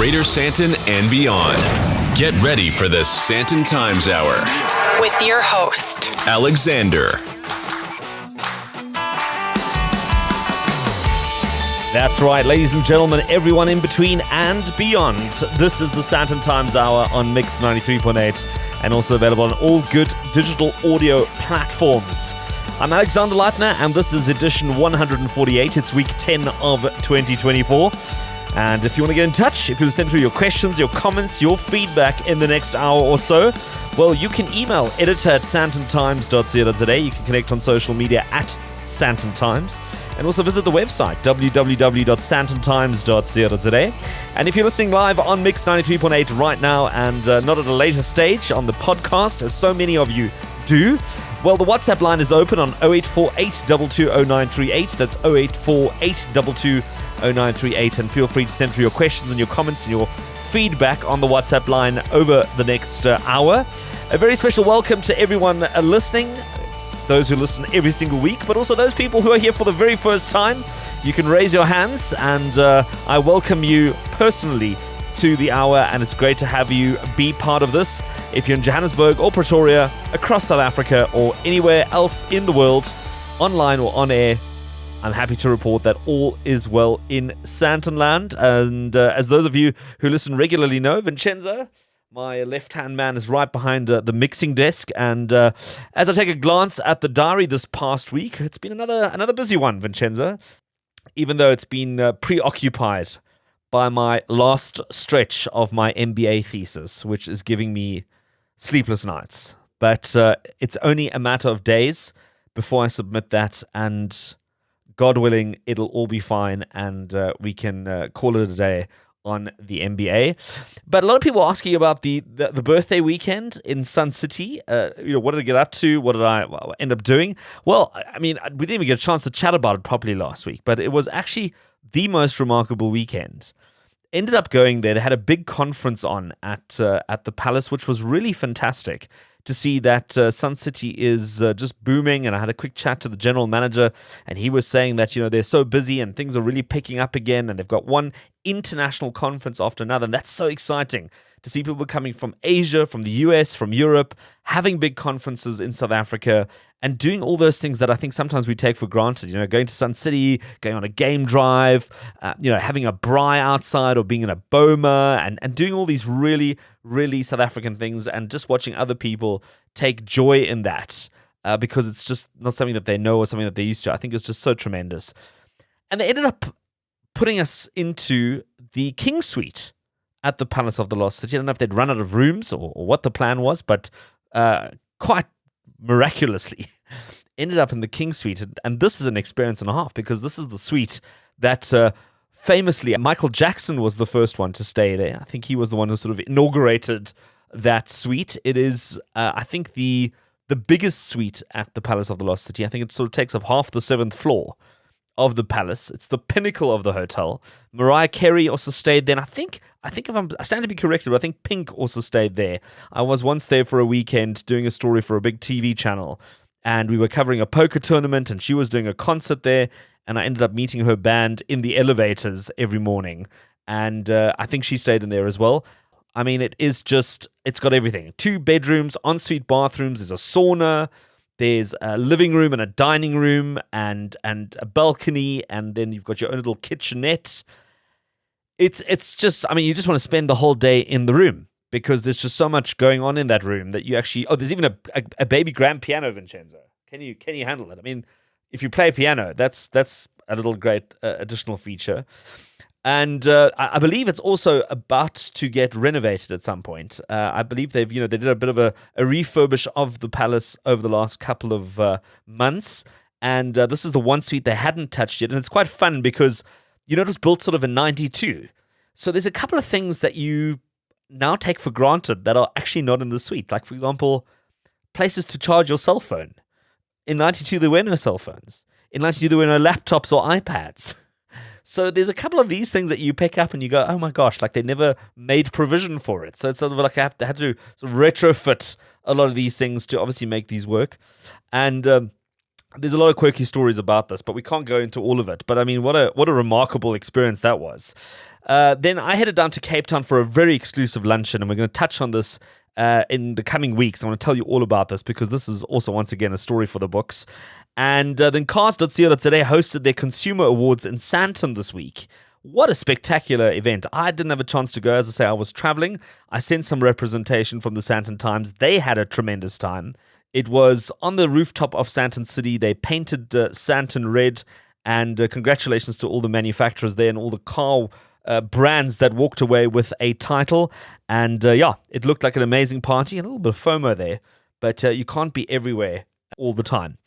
Greater Sandton and beyond. Get ready for the Sandton Times Hour with your host, Alexander. That's right, ladies and gentlemen, everyone in between and beyond. This is the Sandton Times Hour on Mix 93.8 and also available on all good digital audio platforms. I'm Alexander Leitner, and this is edition 148. It's week 10 of 2024. And if you want to get in touch, if you want to send through your questions, your comments, your feedback in the next hour or so, well, you can email editor@sandtontimes.co.za. You can connect on social media at Sandton Times. And also visit the website, www.sandtontimes.co.za. And if you're listening live on Mix 93.8 right now and not at a later stage on the podcast, as so many of you do, well, the WhatsApp line is open on 0848 220938. That's 0848 220938. And feel free to send through your questions and your comments and your feedback on the WhatsApp line over the next hour. A very special welcome to everyone listening. Those who listen every single week, but also those people who are here for the very first time. You can raise your hands, and I welcome you personally to the hour, and it's great to have you be part of this. If you're in Johannesburg or Pretoria, across South Africa, or anywhere else in the world, online or on air, I'm happy to report that all is well in Sandtonland. And as those of you who listen regularly know, Vincenzo, my left-hand man, is right behind the mixing desk, and as I take a glance at the diary this past week, it's been another busy one, Vincenzo, even though it's been preoccupied by my last stretch of my MBA thesis, which is giving me sleepless nights. But it's only a matter of days before I submit that, and God willing, it'll all be fine, and we can call it a day on the MBA. But a lot of people are asking about the birthday weekend in Sun City. What did I get up to? What did I end up doing? Well, I mean, we didn't even get a chance to chat about it properly last week, but it was actually the most remarkable weekend. Ended up going there. They had a big conference on at the Palace, which was really fantastic to see that Sun City is just booming. And I had a quick chat to the general manager, and he was saying that, they're so busy and things are really picking up again, and they've got one international conference after another. And that's so exciting to see people coming from Asia, from the US, from Europe, having big conferences in South Africa and doing all those things that I think sometimes we take for granted, going to Sun City, going on a game drive, having a braai outside or being in a boma and doing all these really, really South African things and just watching other people take joy in that because it's just not something that they know or something that they're used to. I think it's just so tremendous. And they ended up putting us into the King Suite at the Palace of the Lost City. I don't know if they'd run out of rooms or what the plan was, but quite miraculously ended up in the King Suite. And this is an experience and a half, because this is the suite that famously Michael Jackson was the first one to stay there. I think he was the one who sort of inaugurated that suite. It is, I think, the biggest suite at the Palace of the Lost City. I think it sort of takes up half the 7th floor of the palace. It's the pinnacle of the hotel. Mariah Carey also stayed there, and I think if I stand to be corrected, but I think Pink also stayed there. I was once there for a weekend doing a story for a big TV channel, and we were covering a poker tournament, and she was doing a concert there, and I ended up meeting her band in the elevators every morning, and I think she stayed in there as well. I mean, it's got everything. 2 bedrooms, ensuite bathrooms, there's a sauna, there's a living room and a dining room and a balcony, and then you've got your own little kitchenette. It's just, I mean, you just want to spend the whole day in the room because there's just so much going on in that room that you actually... Oh, there's even a baby grand piano, Vincenzo. Can you handle it? I mean, if you play piano, that's a little great additional feature. And I believe it's also about to get renovated at some point. I believe they did a bit of a refurbish of the palace over the last couple of months. And this is the one suite they hadn't touched yet. And it's quite fun because, it was built sort of in 92. So there's a couple of things that you now take for granted that are actually not in the suite. Like, for example, places to charge your cell phone. In 92, there were no cell phones. In 92, there were no laptops or iPads. So there's a couple of these things that you pick up and you go, oh my gosh, like they never made provision for it. So it's sort of like I had to sort of retrofit a lot of these things to obviously make these work. And there's a lot of quirky stories about this, but we can't go into all of it. But I mean, what a remarkable experience that was. Then I headed down to Cape Town for a very exclusive luncheon, and we're going to touch on this in the coming weeks. I want to tell you all about this because this is also, once again, a story for the books. And then cars.co.za hosted their Consumer Awards in Sandton this week. What a spectacular event. I didn't have a chance to go. As I say, I was traveling. I sent some representation from the Sandton Times. They had a tremendous time. It was on the rooftop of Sandton City. They painted Sandton red. And congratulations to all the manufacturers there and all the car brands that walked away with a title. And it looked like an amazing party. A little bit of FOMO there. But you can't be everywhere all the time.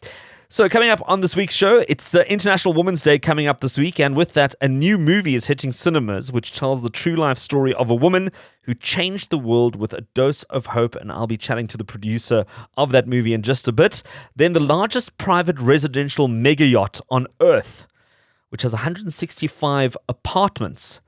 So coming up on this week's show, it's International Women's Day coming up this week, and with that, a new movie is hitting cinemas, which tells the true life story of a woman who changed the world with a dose of hope, and I'll be chatting to the producer of that movie in just a bit. Then the largest private residential mega-yacht on Earth, which has 165 apartments,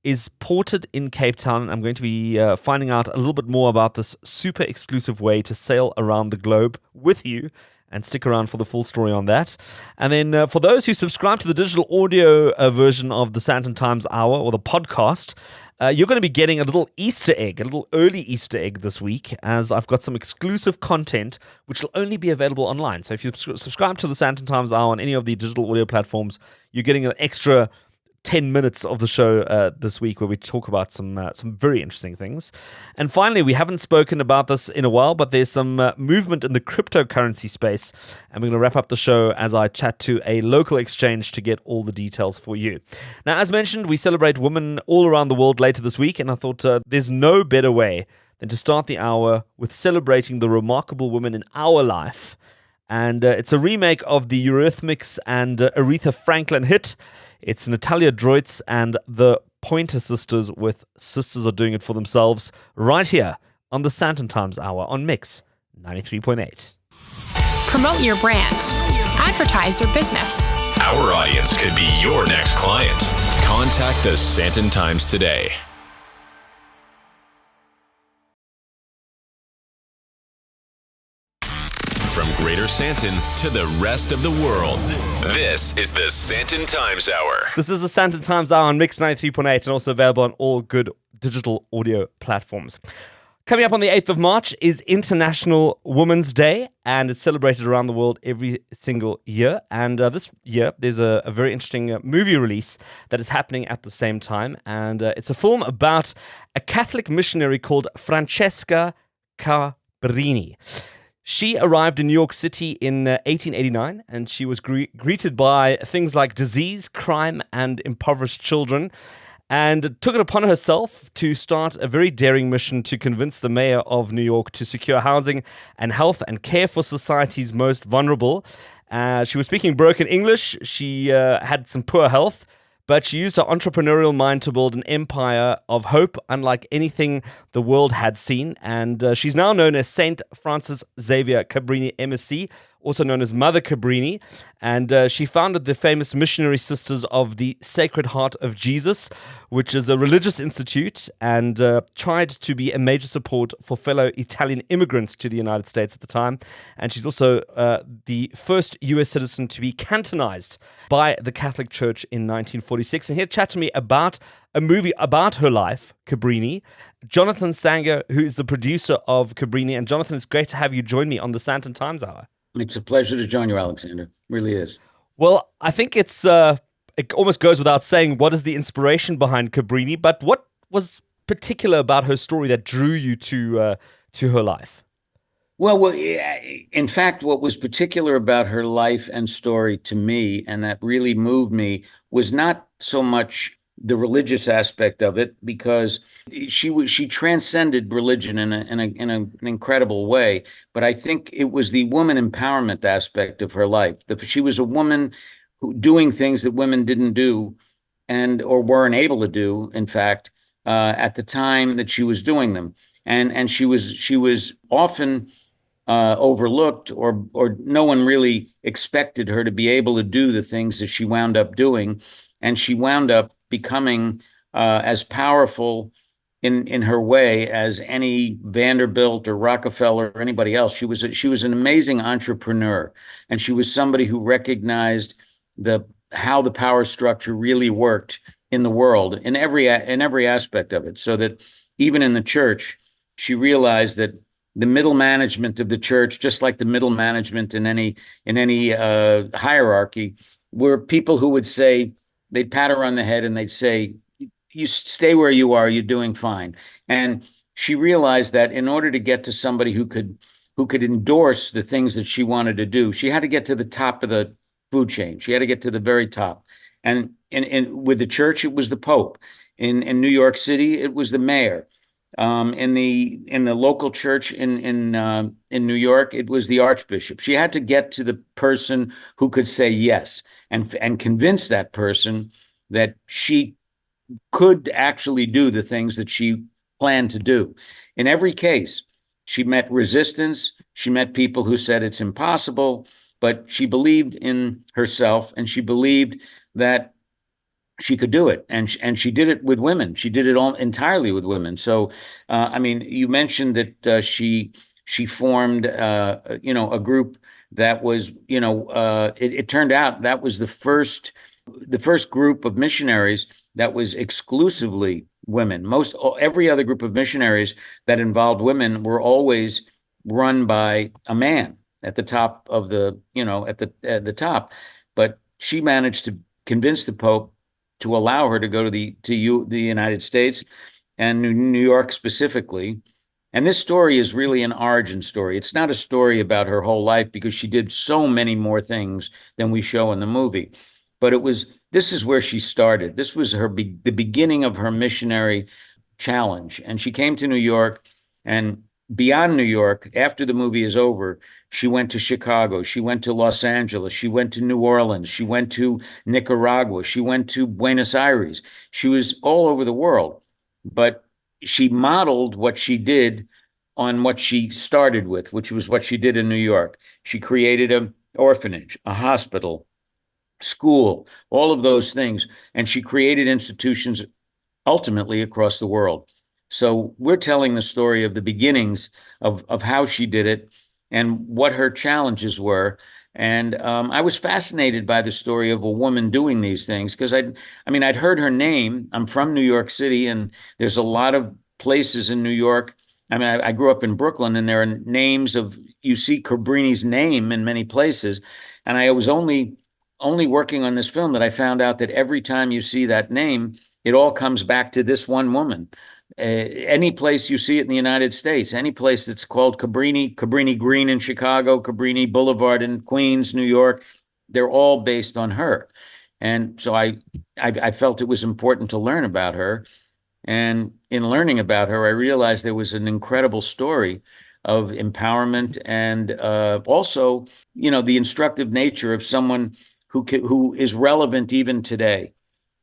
is ported in Cape Town. I'm going to be finding out a little bit more about this super exclusive way to sail around the globe with you. And stick around for the full story on that. And then for those who subscribe to the digital audio version of the Sandton Times Hour or the podcast, you're going to be getting a little Easter egg, a little early Easter egg this week, as I've got some exclusive content which will only be available online. So if you subscribe to the Sandton Times Hour on any of the digital audio platforms, you're getting an extra 10 minutes of the show this week where we talk about some very interesting things. And finally, we haven't spoken about this in a while, but there's some movement in the cryptocurrency space. And we're going to wrap up the show as I chat to a local exchange to get all the details for you. Now, as mentioned, we celebrate women all around the world later this week. And I thought there's no better way than to start the hour with celebrating the remarkable women in our life. And it's a remake of the Eurythmics and Aretha Franklin hit. It's Natalia Droitz and the Pointer Sisters with Sisters Are Doing It For Themselves right here on the Sandton Times Hour on Mix 93.8. Promote your brand. Advertise your business. Our audience could be your next client. Contact the Sandton Times today. From Greater Sandton to the rest of the world, this is the Sandton Times Hour. This is the Sandton Times Hour on Mix 93.8 and also available on all good digital audio platforms. Coming up on the 8th of March is International Women's Day, and it's celebrated around the world every single year. And this year, there's a very interesting movie release that is happening at the same time. And it's a film about a Catholic missionary called Francesca Cabrini. She arrived in New York City in 1889, and she was greeted by things like disease, crime, and impoverished children, and took it upon herself to start a very daring mission to convince the mayor of New York to secure housing and health and care for society's most vulnerable. She was speaking broken English. She had some poor health, but she used her entrepreneurial mind to build an empire of hope unlike anything the world had seen. And she's now known as Saint Francis Xavier Cabrini, MSc, also known as Mother Cabrini. And she founded the famous Missionary Sisters of the Sacred Heart of Jesus, which is a religious institute, and tried to be a major support for fellow Italian immigrants to the United States at the time. And she's also the first US citizen to be canonized by the Catholic Church in 1946. And here to chat to me about a movie about her life, Cabrini, Jonathan Sanger, who is the producer of Cabrini. And Jonathan, it's great to have you join me on the Sandton Times Hour. It's a pleasure to join you, Alexander. Really is. Well, I think it almost goes without saying what is the inspiration behind Cabrini, but what was particular about her story that drew you to her life? Well, in fact, what was particular about her life and story to me, and that really moved me, was not so much the religious aspect of it, because she transcended religion in an incredible way. But I think it was the woman empowerment aspect of her life. She was a woman doing things that women didn't do, or weren't able to do, in fact, at the time that she was doing them. And she was often overlooked, or no one really expected her to be able to do the things that she wound up doing. And she wound up becoming as powerful in her way as any Vanderbilt or Rockefeller or anybody else. She was an amazing entrepreneur, and she was somebody who recognized how the power structure really worked in the world in every aspect of it, so that even in the church, she realized that the middle management of the church, just like the middle management in any hierarchy, were people who would say, they'd pat her on the head and they'd say, you stay where you are, you're doing fine. And she realized that in order to get to somebody who could endorse the things that she wanted to do, she had to get to the top of the food chain. She had to get to the very top. And with the church, it was the Pope. In New York City, it was the mayor. In the local church in New York, it was the archbishop. She had to get to the person who could say yes, and convince that person that she could actually do the things that she planned to do. In every case, she met resistance. She met people who said it's impossible, but she believed in herself, and she believed that she could do it, and she did it with women. She did it all entirely with women. So, I mean, you mentioned that she formed, a group that was, it turned out that was the first group of missionaries that was exclusively women. Every other group of missionaries that involved women were always run by a man at the top of at the top. But she managed to convince the Pope to allow her to go to the United States and New York specifically. And this story is really an origin story. It's not a story about her whole life, because she did so many more things than we show in the movie. But this is where she started. This was the beginning of her missionary challenge. And she came to New York, and beyond New York, after the movie is over, she went to Chicago, she went to Los Angeles, she went to New Orleans, she went to Nicaragua, she went to Buenos Aires. She was all over the world, but she modeled what she did on what she started with, which was what she did in New York. She created an orphanage, a hospital, school, all of those things. And she created institutions ultimately across the world. So we're telling the story of the beginnings of how she did it and what her challenges were. And I was fascinated by the story of a woman doing these things, because I'd heard her name. I'm from New York City, and there's a lot of places in New York. I mean, I grew up in Brooklyn, and there are names you see Cabrini's name in many places. And I was only working on this film that I found out that every time you see that name, it all comes back to this one woman. Any place you see it in the United States, any place that's called Cabrini Green in Chicago, Cabrini Boulevard in Queens, New York, they're all based on her. And so I felt it was important to learn about her. And in learning about her, I realized there was an incredible story of empowerment, and also, the instructive nature of someone who is relevant even today.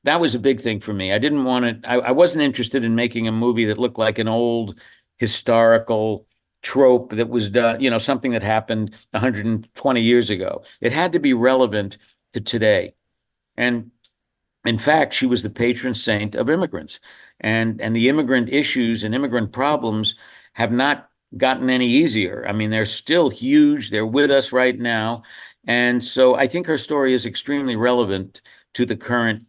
That was a big thing for me. I wasn't interested in making a movie that looked like an old historical trope that was done, something that happened 120 years ago. It had to be relevant to today. And in fact, she was the patron saint of immigrants. And the immigrant issues and immigrant problems have not gotten any easier. I mean, they're still huge. They're with us right now. And so I think her story is extremely relevant to the current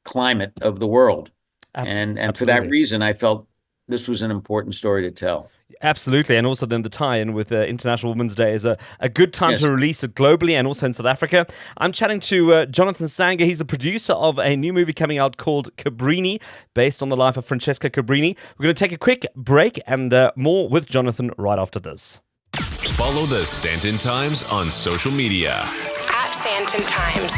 climate of the world. And for that reason, I felt this was an important story to tell. Absolutely. And also then the tie-in with International Women's Day is a good time to release it globally and also in South Africa. I'm chatting to Jonathan Sanger. He's the producer of a new movie coming out called Cabrini, based on the life of Francesca Cabrini. We're going to take a quick break, and more with Jonathan right after this. Follow the Sandton Times on social media. @Sandton Times.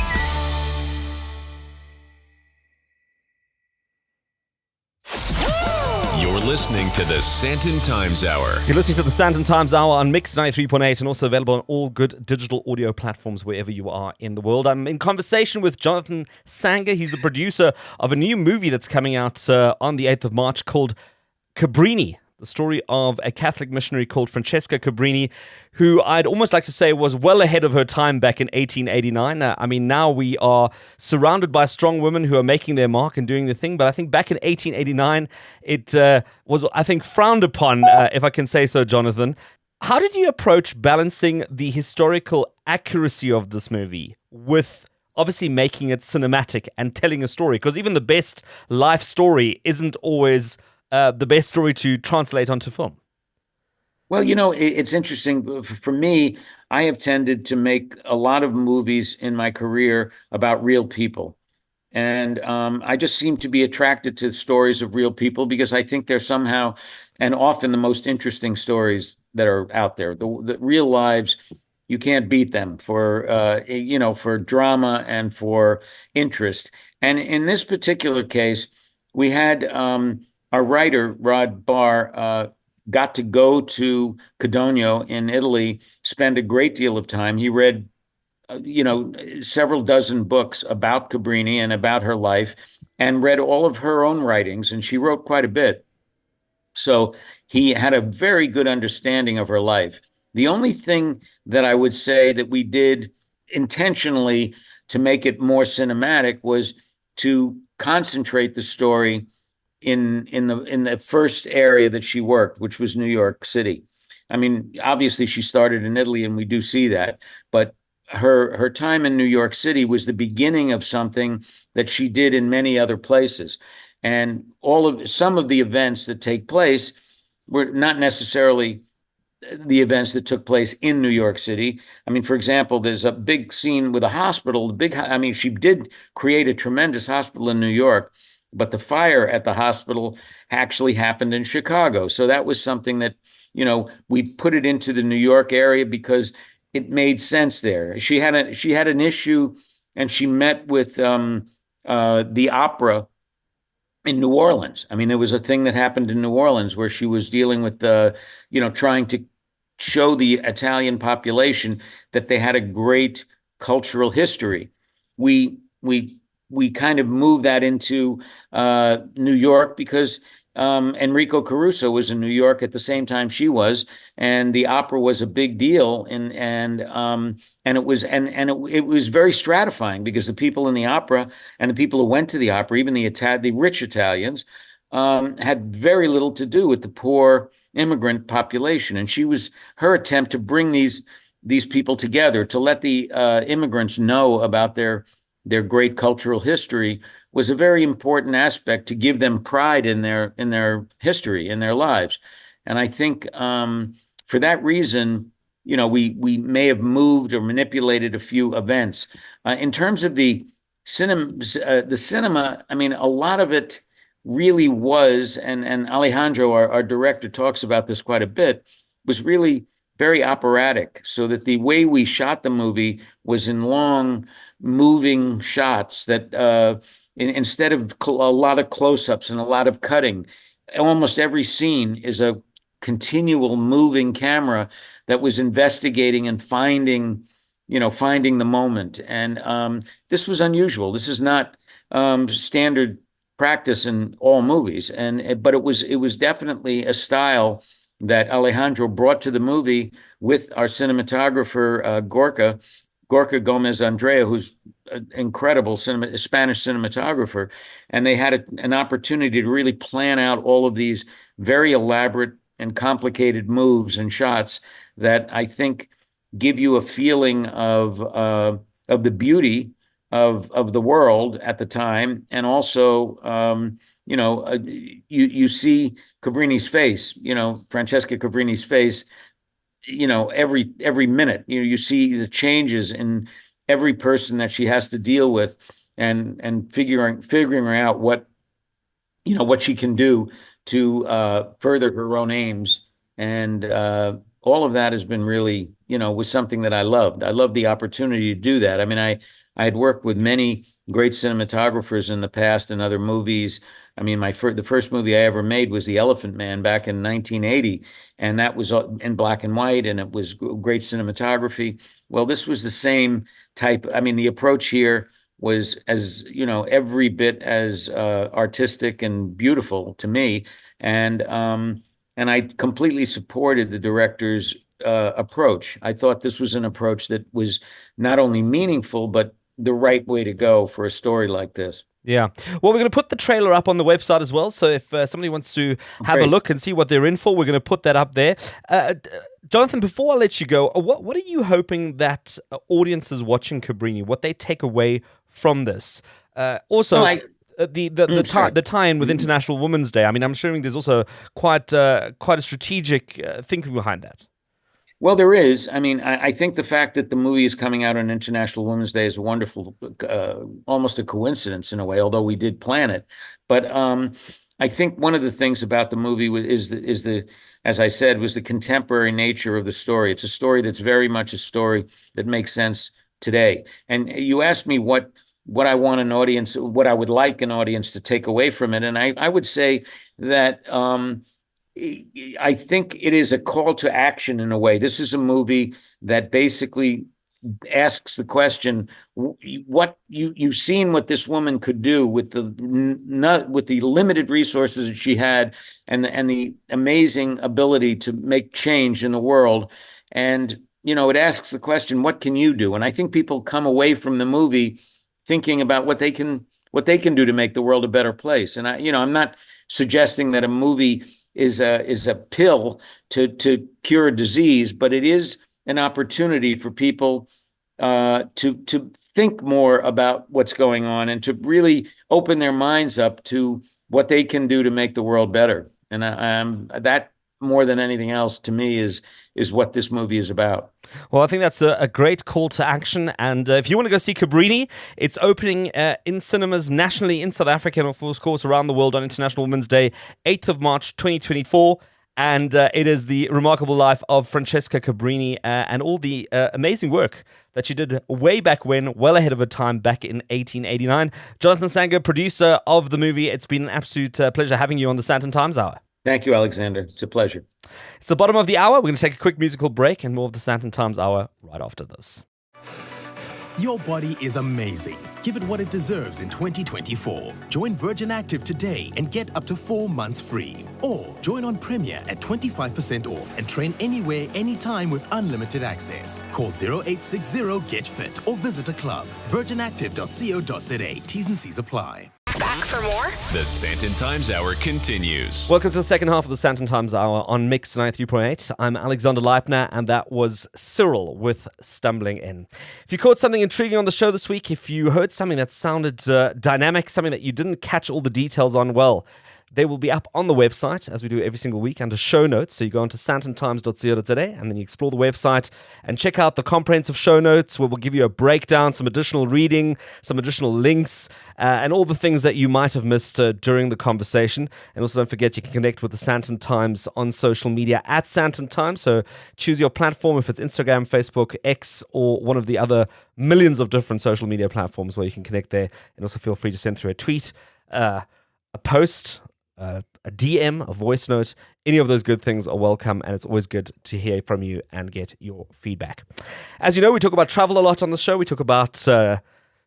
You're listening to the Sandton Times Hour. You're listening to the Sandton Times Hour on Mix 93.8, and also available on all good digital audio platforms wherever you are in the world. I'm in conversation with Jonathan Sanger. He's the producer of a new movie that's coming out on the 8th of March called Cabrini, the story of a Catholic missionary called Francesca Cabrini, who I'd almost like to say was well ahead of her time back in 1889. Now we are surrounded by strong women who are making their mark and doing the thing, but I think back in 1889, it was, I think, frowned upon, if I can say so, Jonathan. How did you approach balancing the historical accuracy of this movie with obviously making it cinematic and telling a story, because even the best life story isn't always the best story to translate onto film. Well, it's interesting. For me, I have tended to make a lot of movies in my career about real people. And I just seem to be attracted to stories of real people because I think they're somehow and often the most interesting stories that are out there. The real lives, you can't beat them for drama and for interest. And in this particular case, we had our writer, Rod Barr, got to go to Codogno in Italy, spend a great deal of time. He read several dozen books about Cabrini and about her life, and read all of her own writings, and she wrote quite a bit. So he had a very good understanding of her life. The only thing that I would say that we did intentionally to make it more cinematic was to concentrate the story in the first area that she worked, which was New York City. I mean, obviously she started in Italy, and we do see that, but her time in New York City was the beginning of something that she did in many other places. And some of the events that take place were not necessarily the events that took place in New York City. I mean, for example, there's a big scene with a hospital. She did create a tremendous hospital in New York, but the fire at the hospital actually happened in Chicago. So that was something that, we put it into the New York area because it made sense there. She had an issue, and she met with the opera in New Orleans. I mean, there was a thing that happened in New Orleans where she was dealing with trying to show the Italian population that they had a great cultural history. We kind of moved that into New York because Enrico Caruso was in New York at the same time she was, and the opera was a big deal, and it was very stratifying because the people in the opera and the people who went to the opera, even the rich Italians, had very little to do with the poor immigrant population, and her attempt to bring these people together, to let the immigrants know about their great cultural history, was a very important aspect to give them pride in their history, in their lives. And I think for that reason, we may have moved or manipulated a few events. In terms of the cinema, I mean, a lot of it really was, and Alejandro, our director, talks about this quite a bit, was really very operatic, so that the way we shot the movie was in long, moving shots that instead of a lot of close-ups and a lot of cutting, almost every scene is a continual moving camera that was investigating and finding the moment. And this was unusual. This is not standard practice in all movies, but it was definitely a style that Alejandro brought to the movie with our cinematographer Gorka Gomez Andrea, who's an incredible Spanish cinematographer, and they had an opportunity to really plan out all of these very elaborate and complicated moves and shots that I think give you a feeling of the beauty of the world at the time, and also you see Cabrini's face, Francesca Cabrini's face, every minute. You see the changes in every person that she has to deal with, and figuring out what she can do to further her own aims. And all of that has been really, was something that I loved. I loved the opportunity to do that. I mean, I had worked with many great cinematographers in the past and other movies. I mean, the first movie I ever made was The Elephant Man back in 1980, and that was in black and white, and it was great cinematography. Well, this was the same type. I mean, the approach here was every bit as artistic and beautiful to me, and I completely supported the director's approach. I thought this was an approach that was not only meaningful, but the right way to go for a story like this. Yeah. Well, we're going to put the trailer up on the website as well. So if somebody wants to have a look and see what they're in for, we're going to put that up there. Jonathan, before I let you go, what are you hoping that audiences watching Cabrini, what they take away from this. Also, Well, I- the tie-in with International Women's Day. I mean, I'm assuming there's also quite a strategic thinking behind that. Well, there is. I mean, I think the fact that the movie is coming out on International Women's Day is a wonderful, almost a coincidence in a way, although we did plan it. But I think one of the things about the movie is the, as I said, was the contemporary nature of the story. It's a story that's very much a story that makes sense today. And you asked me what I want an audience, what I would like an audience to take away from it, and I would say that. I think it is a call to action in a way. This is a movie that basically asks the question: what you've seen what this woman could do with the limited resources that she had, and the amazing ability to make change in the world. And it asks the question: what can you do? And I think people come away from the movie thinking about what they can do to make the world a better place. And I'm not suggesting that a movie is a pill to cure a disease, but it is an opportunity for people to think more about what's going on and to really open their minds up to what they can do to make the world better. And that more than anything else to me is what this movie is about. Well, I think that's a great call to action. And if you want to go see Cabrini, it's opening in cinemas nationally in South Africa and, of course, around the world on International Women's Day, 8th of March, 2024. And it is the remarkable life of Francesca Cabrini and all the amazing work that she did way back when, well ahead of her time, back in 1889. Jonathan Sanger, producer of the movie, it's been an absolute pleasure having you on the Sandton Times Hour. Thank you, Alexander. It's a pleasure. It's the bottom of the hour. We're going to take a quick musical break and more of the Sandton Times Hour right after this. Your body is amazing. Give it what it deserves in 2024. Join Virgin Active today and get up to 4 months free. Or join on Premier at 25% off and train anywhere, anytime with unlimited access. Call 0860-GET-FIT or visit a club. virginactive.co.za. T's and C's apply. Back for more? The Sandton Times Hour continues. Welcome to the second half of the Sandton Times Hour on Mix 93.8. I'm Alexander Leipner, and that was Cyril with Stumbling In. If you caught something intriguing on the show this week, if you heard something that sounded dynamic, something that you didn't catch all the details on, well, they will be up on the website, as we do every single week, under show notes. So you go onto sandtontimes.co.za and then you explore the website and check out the comprehensive show notes where we'll give you a breakdown, some additional reading, some additional links, and all the things that you might have missed during the conversation. And also don't forget, you can connect with the Sandton Times on social media at Sandton Times. So choose your platform, if it's Instagram, Facebook, X, or one of the other millions of different social media platforms where you can connect there. And also feel free to send through a tweet, a post, a DM, a voice note. Any of those good things are welcome, and it's always good to hear from you and get your feedback. As you know, we talk about travel a lot on the show. We talk about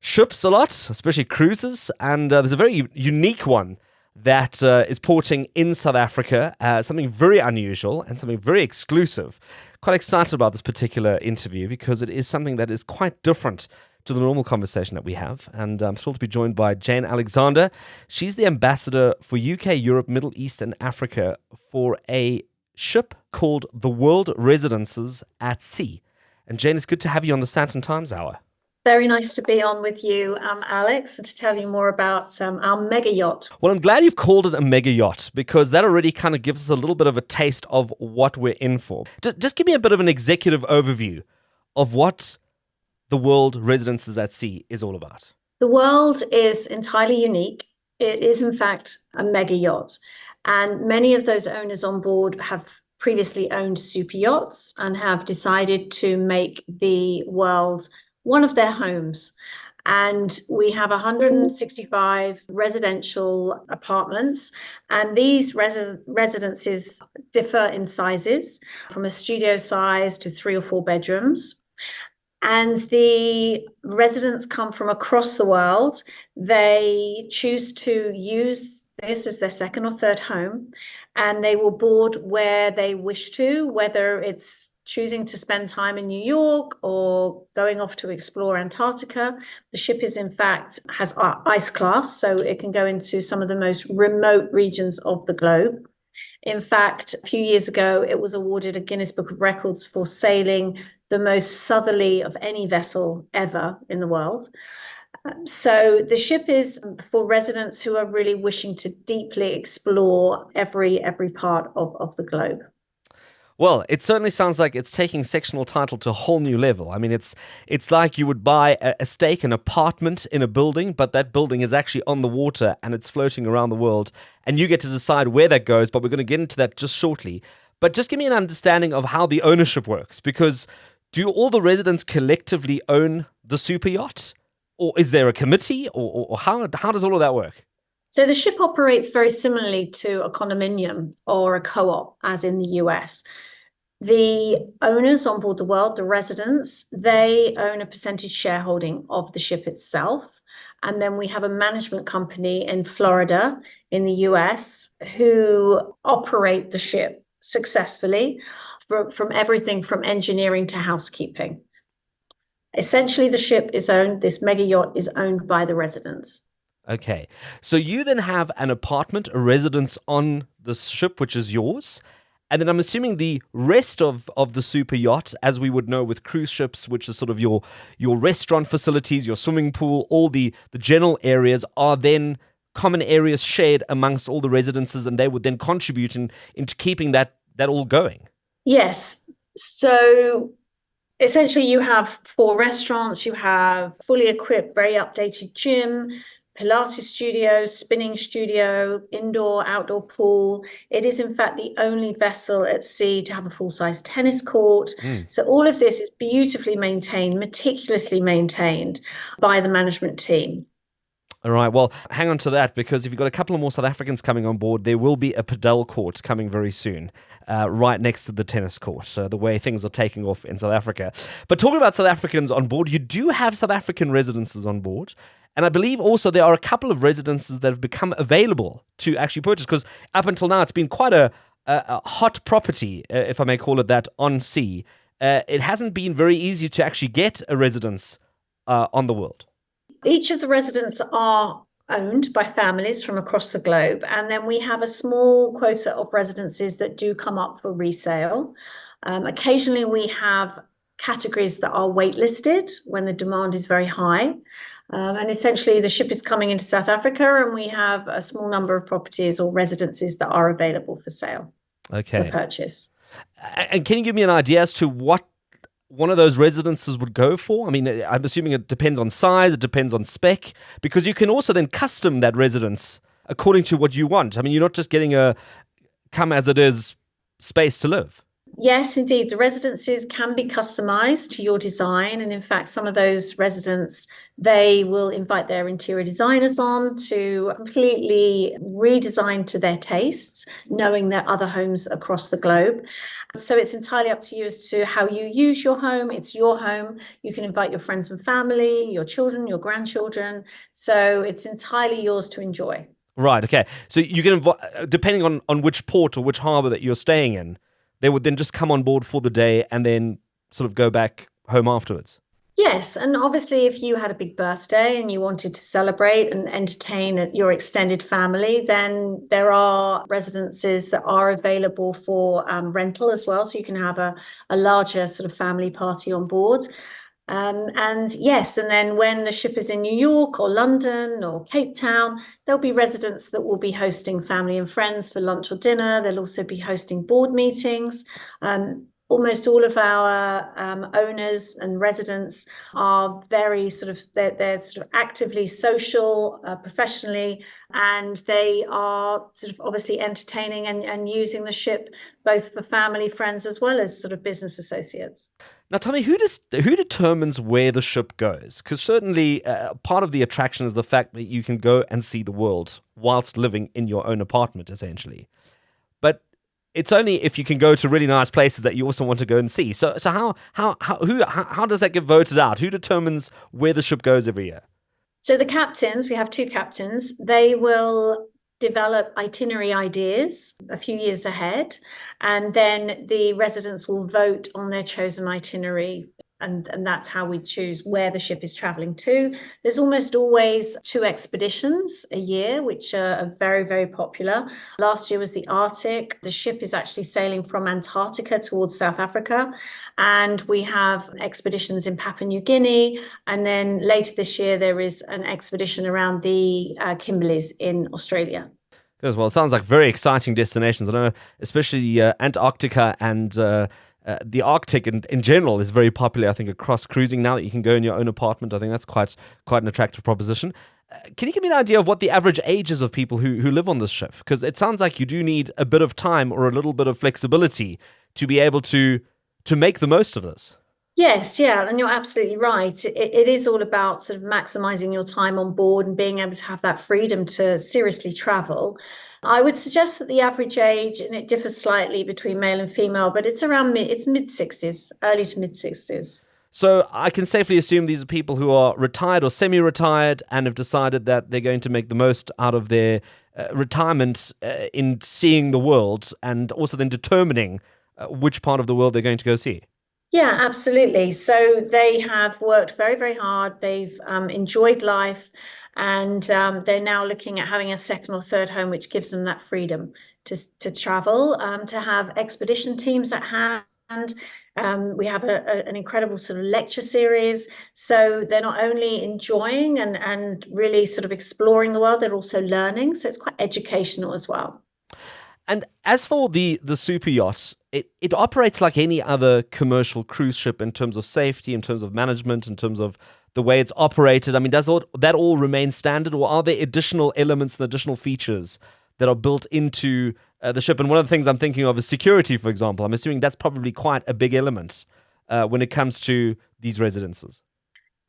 ships a lot, especially cruises, and there's a very unique one that is porting in South Africa, something very unusual and something very exclusive. Quite excited about this particular interview because it is something that is quite different to the normal conversation that we have. And I'm thrilled to be joined by Jayne Alexander. She's the ambassador for UK, Europe, Middle East, and Africa for a ship called the World Residences at Sea. And Jayne, it's good to have you on the Sandton Times Hour. Very nice to be on with you, Alex, and to tell you more about our mega-yacht. Well, I'm glad you've called it a mega-yacht because that already kind of gives us a little bit of a taste of what we're in for. Just give me a bit of an executive overview of what the World Residences at Sea is all about. The world is entirely unique. It is, in fact, a mega yacht. And many of those owners on board have previously owned super yachts and have decided to make the world one of their homes. And we have 165 residential apartments, and these residences differ in sizes, from a studio size to 3 or 4 bedrooms. And the residents come from across the world. They choose to use this as their second or third home, and they will board where they wish to, whether it's choosing to spend time in New York or going off to explore Antarctica. The ship is, in fact, has ice class, so it can go into some of the most remote regions of the globe. In fact, a few years ago, it was awarded a Guinness Book of Records for sailing the most southerly of any vessel ever in the world. So the ship is for residents who are really wishing to deeply explore every part of the globe. Well, it certainly sounds like it's taking sectional title to a whole new level. I mean, it's like you would buy a stake, an apartment in a building, but that building is actually on the water and it's floating around the world, and you get to decide where that goes, but we're going to get into that just shortly. But just give me an understanding of how the ownership works, because do all the residents collectively own the super yacht? Or is there a committee? Or how does all of that work? So the ship operates very similarly to a condominium or a co-op, as in the US. The owners on board the World, the residents, they own a percentage shareholding of the ship itself. And then we have a management company in Florida, in the US, who operate the ship successfully from everything from engineering to housekeeping. Essentially, the ship is owned, this mega yacht is owned by the residents. Okay. So you then have an apartment, a residence on the ship, which is yours. And then I'm assuming the rest of the super yacht, as we would know with cruise ships, which is sort of your restaurant facilities, your swimming pool, all the general areas are then common areas shared amongst all the residences, and they would then contribute into keeping that all going. Yes. So essentially you have 4 restaurants, you have fully equipped, very updated gym, Pilates studio, spinning studio, indoor, outdoor pool. It is, in fact, the only vessel at sea to have a full-size tennis court. So all of this is beautifully maintained, meticulously maintained by the management team. All right. Well, hang on to that, because if you've got a couple of more South Africans coming on board, there will be a padel court coming very soon, right next to the tennis court, the way things are taking off in South Africa. But talking about South Africans on board, you do have South African residences on board. And I believe also there are a couple of residences that have become available to actually purchase, because up until now it's been quite a hot property, if I may call it that, on sea. It hasn't been very easy to actually get a residence on the World. Each of the residents are owned by families from across the globe. And then we have a small quota of residences that do come up for resale. Occasionally we have categories that are waitlisted when the demand is very high. And essentially the ship is coming into South Africa, and we have a small number of properties or residences that are available for sale, for purchase. And can you give me an idea as to what one of those residences would go for? I mean, I'm assuming it depends on size, it depends on spec, because you can also then custom that residence according to what you want. I mean, you're not just getting a come as it is space to live. Yes, indeed. The residences can be customized to your design. And in fact, some of those residents, they will invite their interior designers on to completely redesign to their tastes, knowing their other homes across the globe. So it's entirely up to you as to how you use your home. It's your home. You can invite your friends and family, your children, your grandchildren. So it's entirely yours to enjoy. Right. Okay. So you can invite, depending on which port or which harbor that you're staying in, they would then just come on board for the day and then sort of go back home afterwards. Yes, and obviously if you had a big birthday and you wanted to celebrate and entertain your extended family, then there are residences that are available for rental as well. So you can have a larger sort of family party on board. And yes, and then when the ship is in New York or London or Cape Town, there'll be residents that will be hosting family and friends for lunch or dinner. They'll also be hosting board meetings. Almost all of our owners and residents are very they're sort of actively social, professionally, and they are sort of obviously entertaining and using the ship both for family, friends, as well as sort of business associates. Now, tell me, who determines where the ship goes? Because certainly part of the attraction is the fact that you can go and see the world whilst living in your own apartment, essentially. But it's only if you can go to really nice places that you also want to go and see. So how does that get voted out? Who determines where the ship goes every year? So the captains, we have 2 captains, they will develop itinerary ideas a few years ahead, and then the residents will vote on their chosen itinerary and that's how we choose where the ship is traveling to. There's almost always 2 expeditions a year, which are very, very popular. Last year was the Arctic. The ship is actually sailing from Antarctica towards South Africa. And we have expeditions in Papua New Guinea. And then later this year, there is an expedition around the Kimberleys in Australia. As well, it sounds like very exciting destinations. I know, especially Antarctica and the Arctic in general is very popular, I think, across cruising now that you can go in your own apartment. I think that's quite an attractive proposition. Can you give me an idea of what the average age is of people who live on this ship? Because it sounds like you do need a bit of time or a little bit of flexibility to be able to make the most of this. Yes, yeah, and you're absolutely right. It is all about sort of maximizing your time on board and being able to have that freedom to seriously travel. I would suggest that the average age, and it differs slightly between male and female, but it's around mid-60s, early to mid-60s. So I can safely assume these are people who are retired or semi-retired and have decided that they're going to make the most out of their retirement in seeing the world and also then determining which part of the world they're going to go see. Yeah, absolutely. So they have worked very, very hard. They've enjoyed life. And they're now looking at having a second or third home, which gives them that freedom to travel, to have expedition teams at hand. We have an incredible sort of lecture series. So they're not only enjoying and really sort of exploring the world, they're also learning. So it's quite educational as well. And as for the super yacht, it operates like any other commercial cruise ship in terms of safety, in terms of management, in terms of the way it's operated. I mean, does that all remain standard, or are there additional elements and additional features that are built into the ship? And one of the things I'm thinking of is security, for example. I'm assuming that's probably quite a big element when it comes to these residences.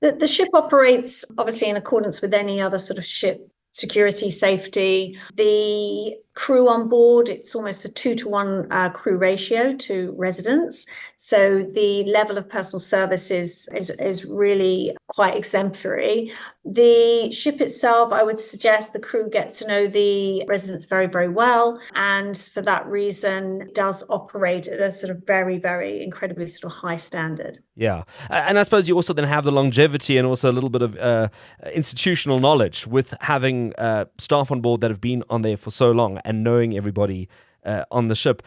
The ship operates obviously in accordance with any other sort of ship. Security, safety, the crew on board, it's almost a 2-to-1 crew ratio to residents. So the level of personal service is really quite exemplary. The ship itself, I would suggest the crew get to know the residents very, very well. And for that reason, it does operate at a sort of very, very incredibly sort of high standard. Yeah. And I suppose you also then have the longevity and also a little bit of institutional knowledge with having staff on board that have been on there for so long and knowing everybody on the ship.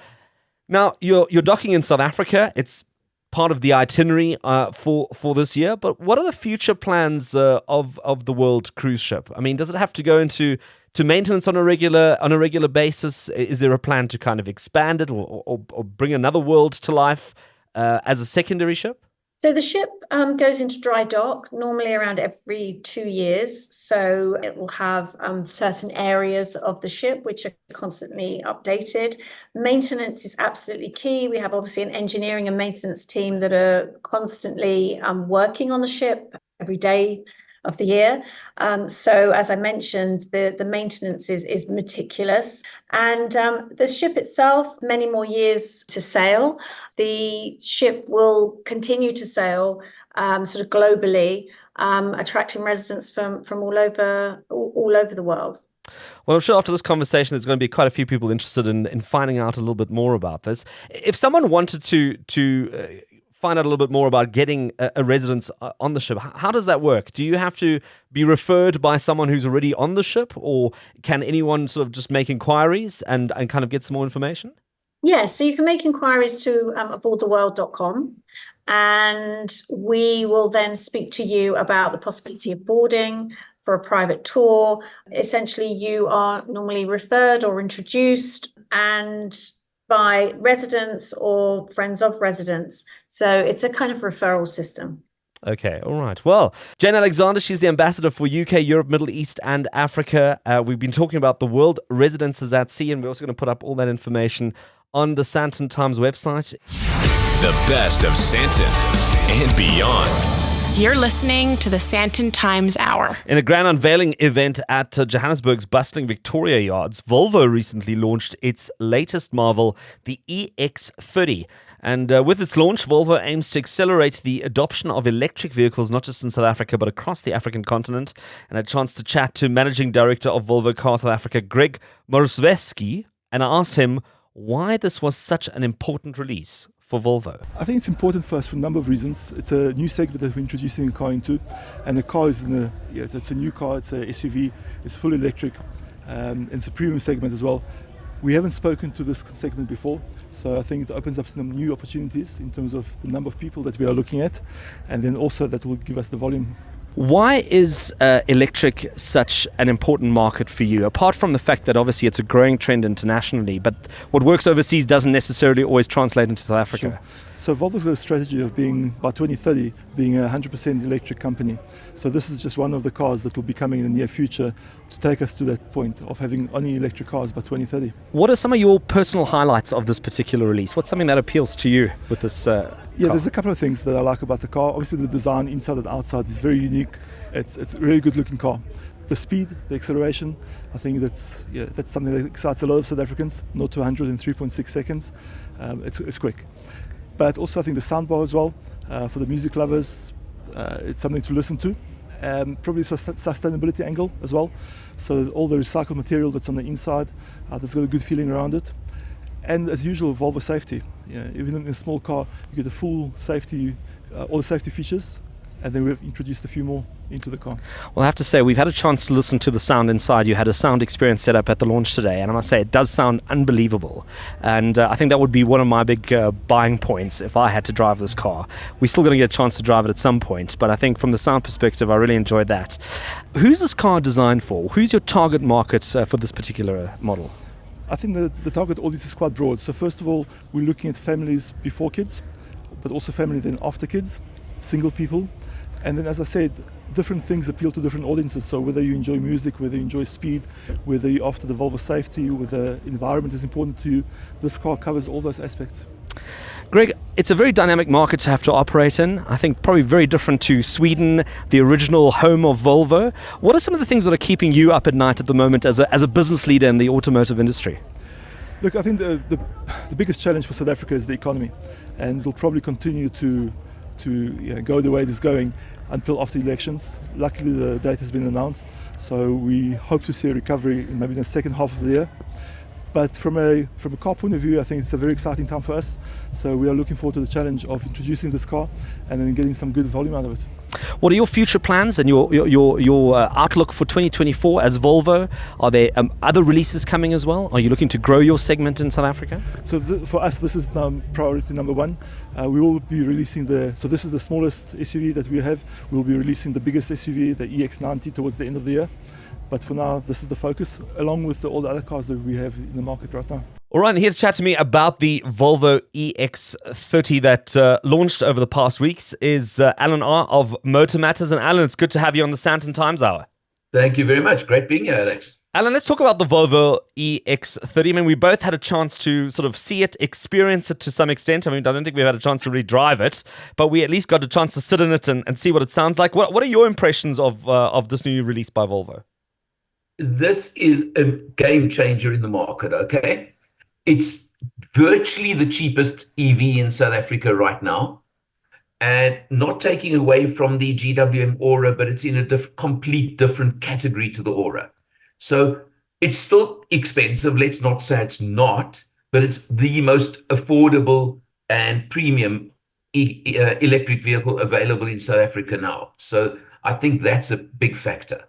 Now, you're docking in South Africa. It's part of the itinerary for this year. But what are the future plans of the World Cruise Ship? I mean, does it have to go into maintenance on a regular basis? Is there a plan to kind of expand it or bring another world to life as a secondary ship? So the ship goes into dry dock normally around every 2 years. So it will have certain areas of the ship which are constantly updated. Maintenance is absolutely key. We have obviously an engineering and maintenance team that are constantly working on the ship every day of the year. So as I mentioned, the maintenance is meticulous. And the ship itself, many more years to sail. The ship will continue to sail sort of globally, attracting residents from all over the world. Well, I'm sure after this conversation, there's going to be quite a few people interested in finding out a little bit more about this. If someone wanted to find out a little bit more about getting a residence on the ship, how does that work? Do you have to be referred by someone who's already on the ship, or can anyone sort of just make inquiries and kind of get some more information? Yes, so you can make inquiries to aboardtheworld.com, and we will then speak to you about the possibility of boarding for a private tour. Essentially, you are normally referred or introduced and by residents or friends of residents. So it's a kind of referral system. Okay, all right. Well, Jayne Alexander, she's the ambassador for UK, Europe, Middle East, and Africa. We've been talking about the World Residences at Sea, and we're also going to put up all that information on the Sandton Times website. The best of Sandton and beyond. You're listening to the Sandton Times Hour. In a grand unveiling event at Johannesburg's bustling Victoria Yards, Volvo recently launched its latest marvel, the EX30. And with its launch, Volvo aims to accelerate the adoption of electric vehicles, not just in South Africa, but across the African continent. And I had a chance to chat to Managing Director of Volvo Car South Africa, Greg Morsveski, and I asked him why this was such an important release for Volvo. I think it's important for us for a number of reasons. It's a new segment that we're introducing a car into, and the car is it's a new car, it's a SUV, it's full electric, and it's a premium segment as well. We haven't spoken to this segment before, so I think it opens up some new opportunities in terms of the number of people that we are looking at, and then also that will give us the volume. Why is electric such an important market for you? Apart from the fact that obviously it's a growing trend internationally, but what works overseas doesn't necessarily always translate into South Africa. Sure. So Volvo's got a strategy of being, by 2030, being a 100% electric company. So this is just one of the cars that will be coming in the near future to take us to that point of having only electric cars by 2030. What are some of your personal highlights of this particular release? What's something that appeals to you with this car? There's a couple of things that I like about the car. Obviously the design inside and outside is very unique. It's a really good looking car. The speed, the acceleration, I think that's something that excites a lot of South Africans. 0 to 100 in 3.6 seconds. It's quick. But also I think the soundbar as well, for the music lovers, it's something to listen to. Probably a sustainability angle as well. So all the recycled material that's on the inside, that's got a good feeling around it. And as usual, Volvo safety. Even in a small car, you get the full safety, all the safety features, and then we've introduced a few more into the car. Well, I have to say, we've had a chance to listen to the sound inside. You had a sound experience set up at the launch today, and I must say, it does sound unbelievable. And I think that would be one of my big buying points if I had to drive this car. We're still going to get a chance to drive it at some point, but I think from the sound perspective, I really enjoyed that. Who's this car designed for? Who's your target market for this particular model? I think the target audience is quite broad. So first of all, we're looking at families before kids, but also family then after kids, single people. And then, as I said, different things appeal to different audiences. So whether you enjoy music, whether you enjoy speed, whether you're after the Volvo safety, whether environment is important to you, this car covers all those aspects. Greg, it's a very dynamic market to have to operate in. I think probably very different to Sweden, the original home of Volvo. What are some of the things that are keeping you up at night at the moment as a business leader in the automotive industry? Look, I think the biggest challenge for South Africa is the economy, and it'll probably continue to go the way it is going until after elections. Luckily, the date has been announced, so we hope to see a recovery in maybe the second half of the year. But from a car point of view, I think it's a very exciting time for us. So we are looking forward to the challenge of introducing this car and then getting some good volume out of it. What are your future plans and your outlook for 2024 as Volvo? Are there other releases coming as well? Are you looking to grow your segment in South Africa? So for us, this is priority number one. We will be releasing so this is the smallest SUV that we have. We'll be releasing the biggest SUV, the EX90, towards the end of the year. But for now, this is the focus, along with all the other cars that we have in the market right now. All right, and here to chat to me about the Volvo EX30 that launched over the past weeks is Alan R. of Motor Matters. And Alan, it's good to have you on the Sandton Times Hour. Thank you very much. Great being here, Alex. Alan, let's talk about the Volvo EX30. I mean, we both had a chance to sort of see it, experience it to some extent. I mean, I don't think we've had a chance to really drive it, but we at least got a chance to sit in it and see what it sounds like. What are your impressions of this new release by Volvo? This is a game changer in the market, okay? It's virtually the cheapest EV in South Africa right now, and not taking away from the GWM Aura, but it's in a complete different category to the Aura. So it's still expensive, let's not say it's not, but it's the most affordable and premium electric vehicle available in South Africa now. So I think that's a big factor.